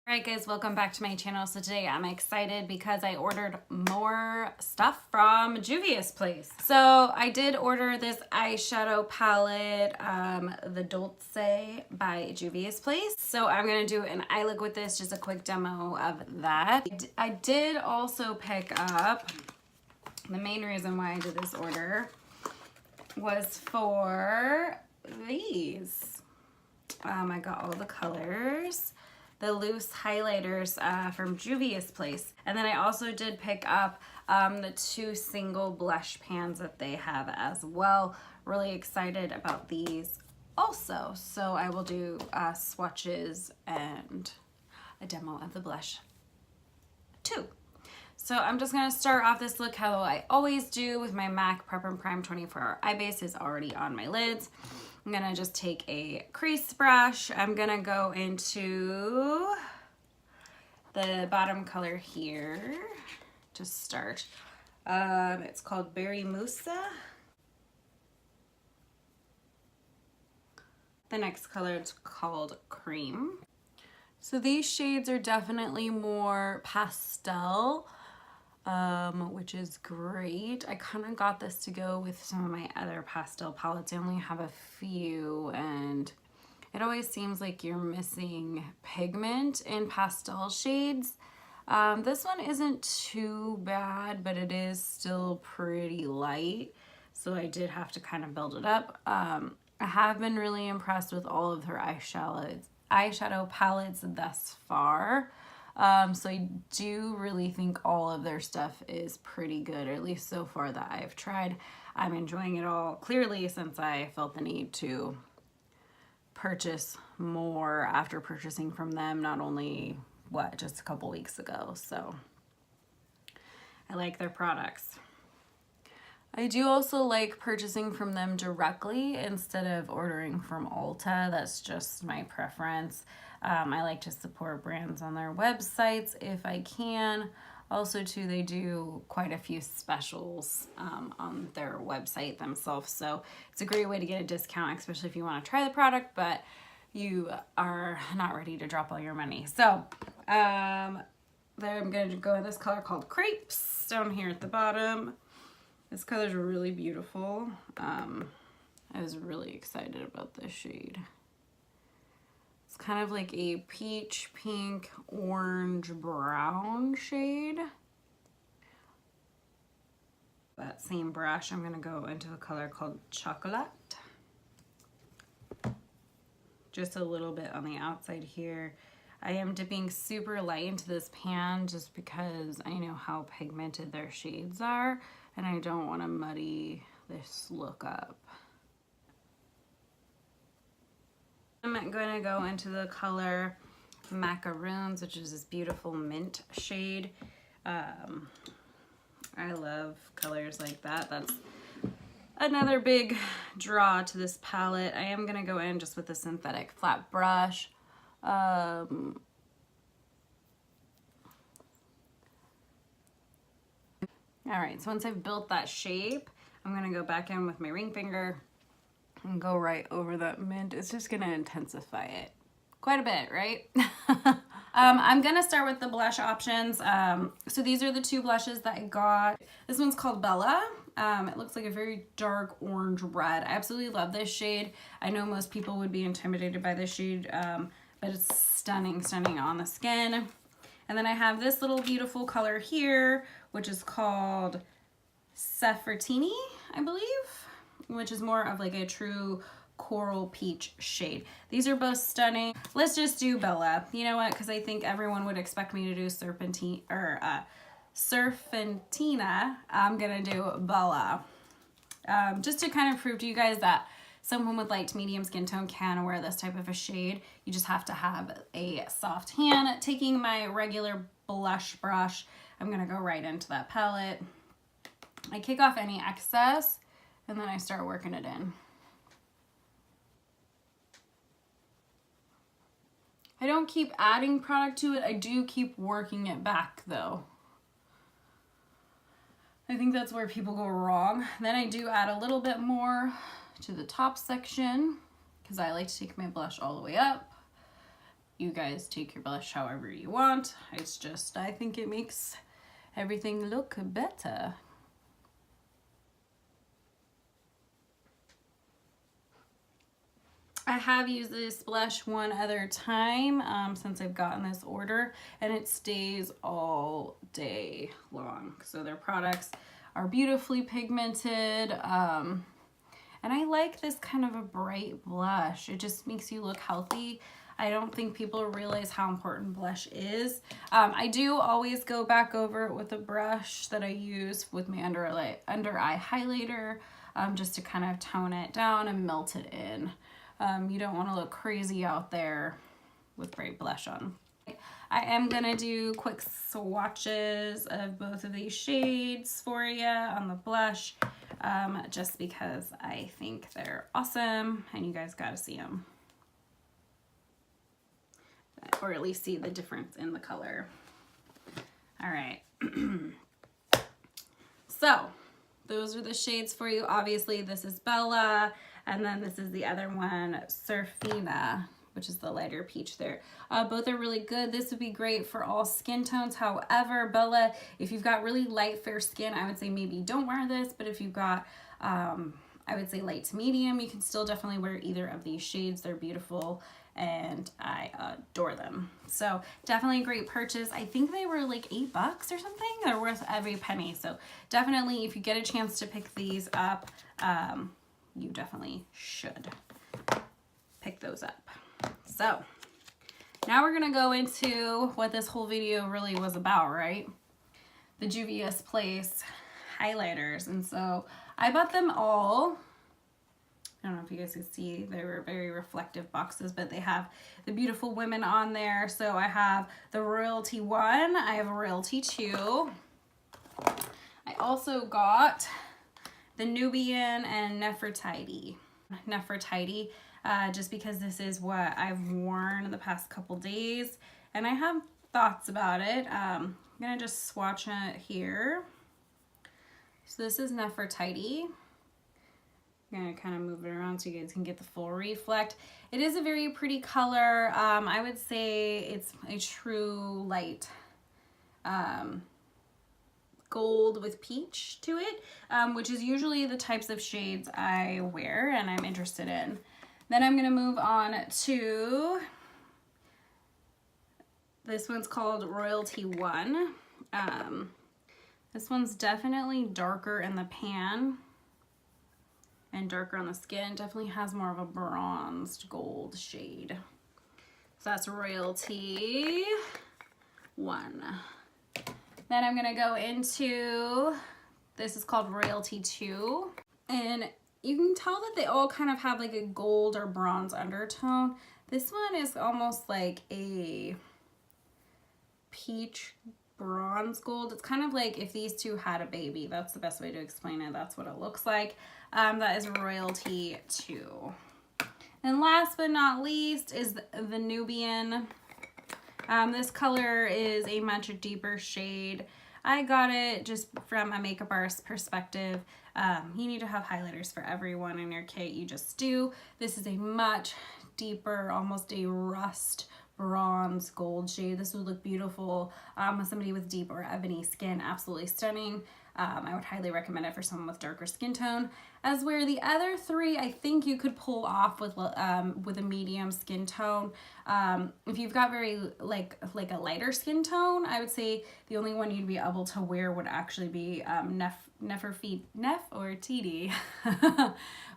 Alright guys, welcome back to my channel. So today I'm excited because I ordered more stuff from Juvia's place. So I did order this eyeshadow palette, the Dolce by Juvia's place. So I'm going to do an eye look with this, just a quick demo of that. I did also pick up, the main reason why I did this order was for these. I got all the colors. The loose highlighters from Juvia's place. And then I also did pick up the 2 single blush pans that they have as well. Really excited about these also. So I will do swatches and a demo of the blush too. So I'm just gonna start off this look how I always do with my MAC Prep and Prime 24-hour eye base is already on my lids. I'm gonna just take a crease brush. I'm gonna go into the bottom color here to start. It's called Berry Mousse. The next color is called Cream. So these shades are definitely more pastel, which is great. I kind of got this to go with some of my other pastel palettes. I only have a few, and it always seems like you're missing pigment in pastel shades. This one isn't too bad, but it is still pretty light, so I did have to kind of build it up. I have been really impressed with all of her eyeshadow palettes thus far. So I do really think all of their stuff is pretty good, or at least so far that I've tried. I'm enjoying it all, clearly, since I felt the need to purchase more after purchasing from them not only, just a couple weeks ago. So I like their products. I do also like purchasing from them directly instead of ordering from Ulta. That's just my preference. I like to support brands on their websites if I can. Also too, they do quite a few specials on their website themselves. So it's a great way to get a discount, especially if you want to try the product, but you are not ready to drop all your money. So then I'm going to go in this color called Crepes down here at the bottom. This color is really beautiful. I was really excited about this shade. It's kind of like a peach, pink, orange, brown shade. That same brush, I'm gonna go into a color called Chocolate. Just a little bit on the outside here. I am dipping super light into this pan just because I know how pigmented their shades are, and I don't want to muddy this look up. I'm going to go into the color Macaroons, which is this beautiful mint shade. I love colors like that. That's another big draw to this palette. I am going to go in just with a synthetic flat brush. All right, so once I've built that shape, I'm gonna go back in with my ring finger and go right over that mint. It's just gonna intensify it quite a bit, right? I'm gonna start with the blush options. So these are the 2 blushes that I got. This one's called Bella. It looks like a very dark orange red. I absolutely love this shade. I know most people would be intimidated by this shade, but it's stunning, stunning on the skin. And then I have this little beautiful color here, which is called Seffertini, I believe, which is more of like a true coral peach shade. These are both stunning. Let's just do Bella. You know what? Because I think everyone would expect me to do Serpentina. I'm gonna do Bella. Just to kind of prove to you guys that someone with light to medium skin tone can wear this type of a shade. You just have to have a soft hand. Taking my regular blush brush, I'm gonna go right into that palette. I kick off any excess and then I start working it in. I don't keep adding product to it. I do keep working it back though. I think that's where people go wrong. Then I do add a little bit more to the top section because I like to take my blush all the way up. You guys take your blush however you want. It's just, I think it makes everything look better. I have used this blush one other time since I've gotten this order, and it stays all day long. So their products are beautifully pigmented, and I like this kind of a bright blush. It just makes you look healthy. I don't think people realize how important blush is. I do always go back over it with a brush that I use with my under eye highlighter, just to kind of tone it down and melt it in. You don't want to look crazy out there with bright blush on. I am gonna do quick swatches of both of these shades for you on the blush, just because I think they're awesome and you guys gotta see them. Or at least see the difference in the color. All right. So those are the shades for you. Obviously this is Bella, and then this is the other one, Surfina, which is the lighter peach there. Both are really good. This would be great for all skin tones. However, Bella, if you've got really light fair skin, I would say maybe don't wear this, but if you've got I would say light to medium, you can still definitely wear either of these shades. They're beautiful and I adore them. So definitely a great purchase. I think they were like $8 or something. They're worth every penny. So definitely if you get a chance to pick these up, you definitely should pick those up. So now we're gonna go into what this whole video really was about, right? The Juvia's Place highlighters. And so I bought them all. I don't know if you guys can see, they were very reflective boxes, but they have the beautiful women on there. So I have the Royalty 1, I have a Royalty 2. I also got the Nubian and Nefertiti. Nefertiti, just because this is what I've worn the past couple days, and I have thoughts about it. I'm gonna just swatch it here. So this is Nefertiti. I'm gonna kind of move it around so you guys can get the full reflect. It is a very pretty color. I would say it's a true light gold with peach to it, which is usually the types of shades I wear and I'm interested in. Then I'm gonna move on to, this one's called Royalty 1. This one's definitely darker in the pan and darker on the skin. Definitely has more of a bronzed gold shade. So that's Royalty 1. Then I'm gonna go into, this is called Royalty 2. And you can tell that they all kind of have like a gold or bronze undertone. This one is almost like a peach bronze gold. It's kind of like if these two had a baby. That's the best way to explain it. That's what it looks like. That is Royalty 2. And last but not least is the Nubian. This color is a much deeper shade. I got it just from a makeup artist perspective. You need to have highlighters for everyone in your kit. You just do. This is a much deeper, almost a rust bronze gold shade. This would look beautiful with somebody with deep or ebony skin. Absolutely stunning. I would highly recommend it for someone with darker skin tone. As where the other three, I think you could pull off with a medium skin tone. If you've got very like a lighter skin tone, I would say the only one you'd be able to wear would actually be Nefertiti,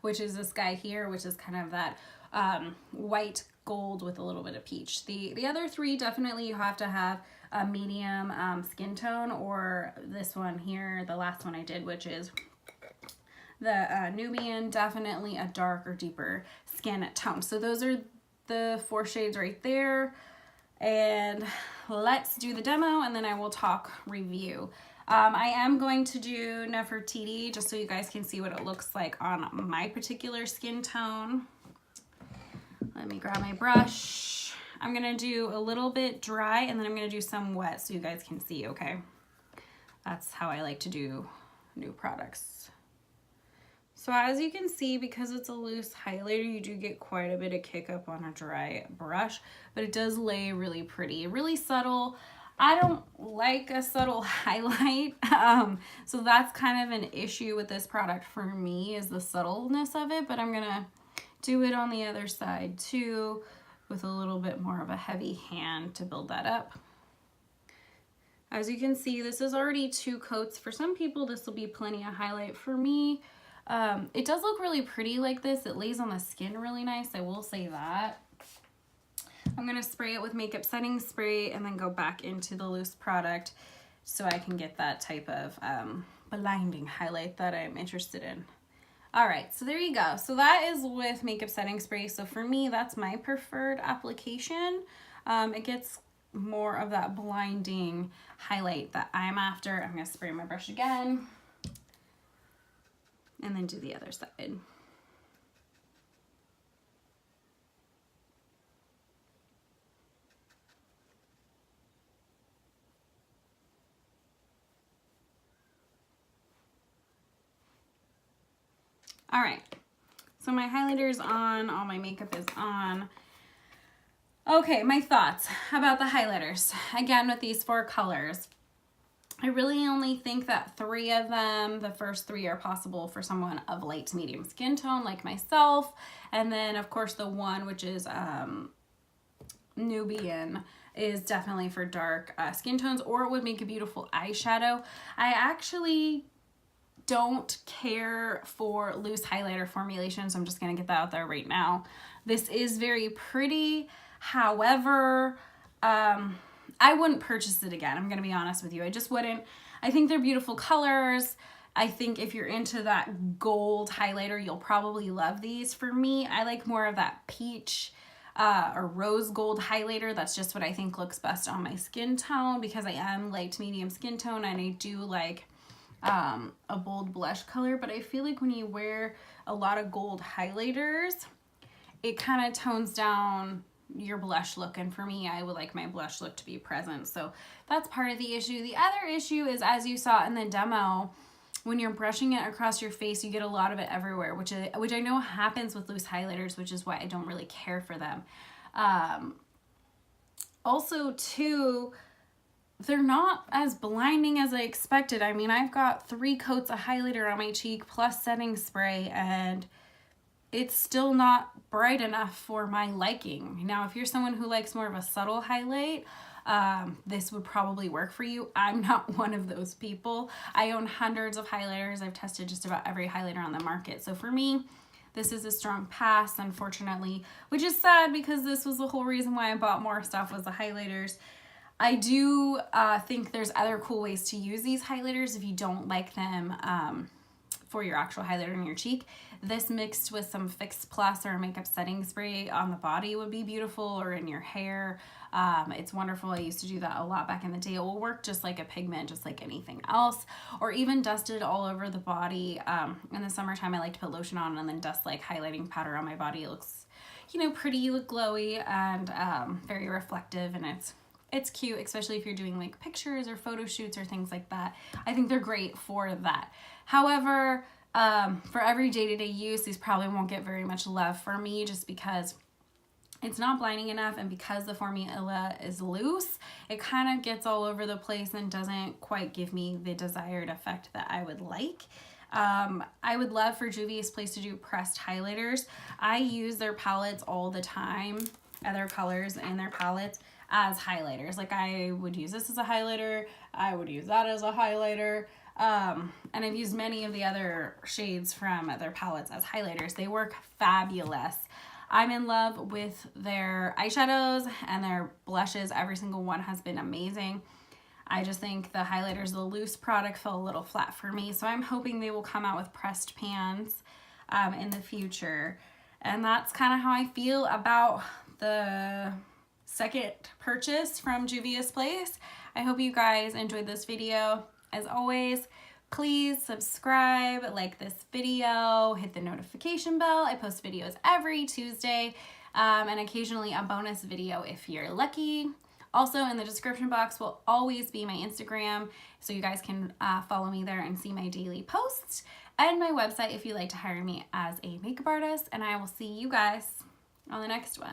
which is this guy here, which is kind of that white gold with a little bit of peach. The other three, definitely you have to have a medium skin tone, or this one here, the last one I did, which is the Nubian, definitely a dark or deeper skin tone. So those are the 4 shades right there. And let's do the demo and then I will talk review. I am going to do Nefertiti just so you guys can see what it looks like on my particular skin tone. Let me grab my brush. I'm gonna do a little bit dry and then I'm gonna do some wet so you guys can see, okay? That's how I like to do new products. So as you can see, because it's a loose highlighter, you do get quite a bit of kick up on a dry brush, but it does lay really pretty, really subtle. I don't like a subtle highlight, so that's kind of an issue with this product for me, is the subtleness of it, but I'm gonna do it on the other side too with a little bit more of a heavy hand to build that up. As you can see, this is already 2 coats. For some people, this will be plenty of highlight. For me, it does look really pretty like this. It lays on the skin really nice, I will say that. I'm gonna spray it with makeup setting spray and then go back into the loose product so I can get that type of blinding highlight that I'm interested in. All right, so there you go. So that is with makeup setting spray. So for me, that's my preferred application. It gets more of that blinding highlight that I'm after. I'm gonna spray my brush again and then do the other side. All right, so my highlighter's on, all my makeup is on. Okay, my thoughts about the highlighters. Again, with these 4 colors, I really only think that 3 of them, the first 3 are possible for someone of light to medium skin tone like myself. And then of course the one, which is Nubian, is definitely for dark skin tones, or it would make a beautiful eyeshadow. I actually don't care for loose highlighter formulations. I'm just gonna get that out there right now. This is very pretty. However, I wouldn't purchase it again. I'm gonna be honest with you. I just wouldn't. I think they're beautiful colors. I think if you're into that gold highlighter, you'll probably love these. For me, I like more of that peach or rose gold highlighter. That's just what I think looks best on my skin tone, because I am light to medium skin tone and I do like a bold blush color. But I feel like when you wear a lot of gold highlighters, it kind of tones down your blush look, and for me, I would like my blush look to be present. So that's part of the issue. The other issue is, as you saw in the demo, when you're brushing it across your face, you get a lot of it everywhere, which I know happens with loose highlighters, which is why I don't really care for them. Also too, they're not as blinding as I expected. I mean, I've got 3 coats of highlighter on my cheek plus setting spray, and it's still not bright enough for my liking. Now, if you're someone who likes more of a subtle highlight, this would probably work for you. I'm not one of those people. I own hundreds of highlighters. I've tested just about every highlighter on the market. So for me, this is a strong pass, unfortunately, which is sad because this was the whole reason why I bought more stuff, was the highlighters. I do think there's other cool ways to use these highlighters if you don't like them for your actual highlighter in your cheek. This mixed with some Fix Plus or a makeup setting spray on the body would be beautiful, or in your hair. It's wonderful. I used to do that a lot back in the day. It will work just like a pigment, just like anything else, or even dusted all over the body. In the summertime, I like to put lotion on and then dust like highlighting powder on my body. It looks, you know, pretty, you look glowy and very reflective, and it's cute, especially if you're doing like pictures or photo shoots or things like that. I think they're great for that. However, for every day-to-day use, these probably won't get very much love for me, just because it's not blinding enough, and because the formula is loose, it kind of gets all over the place and doesn't quite give me the desired effect that I would like. I would love for Juvia's Place to do pressed highlighters. I use their palettes all the time, other colors in their palettes, as highlighters. Like, I would use this as a highlighter, I would use that as a highlighter, and I've used many of the other shades from their palettes as highlighters. They work fabulous. I'm in love with their eyeshadows and their blushes. Every single one has been amazing. I just think the highlighters, the loose product, fell a little flat for me, so I'm hoping they will come out with pressed pans in the future. And that's kind of how I feel about the second purchase from Juvia's Place. I hope you guys enjoyed this video. As always, please subscribe, like this video, hit the notification bell. I post videos every Tuesday, and occasionally a bonus video if you're lucky. Also, in the description box will always be my Instagram, so you guys can follow me there and see my daily posts. and my website if you'd like to hire me as a makeup artist, and I will see you guys on the next one.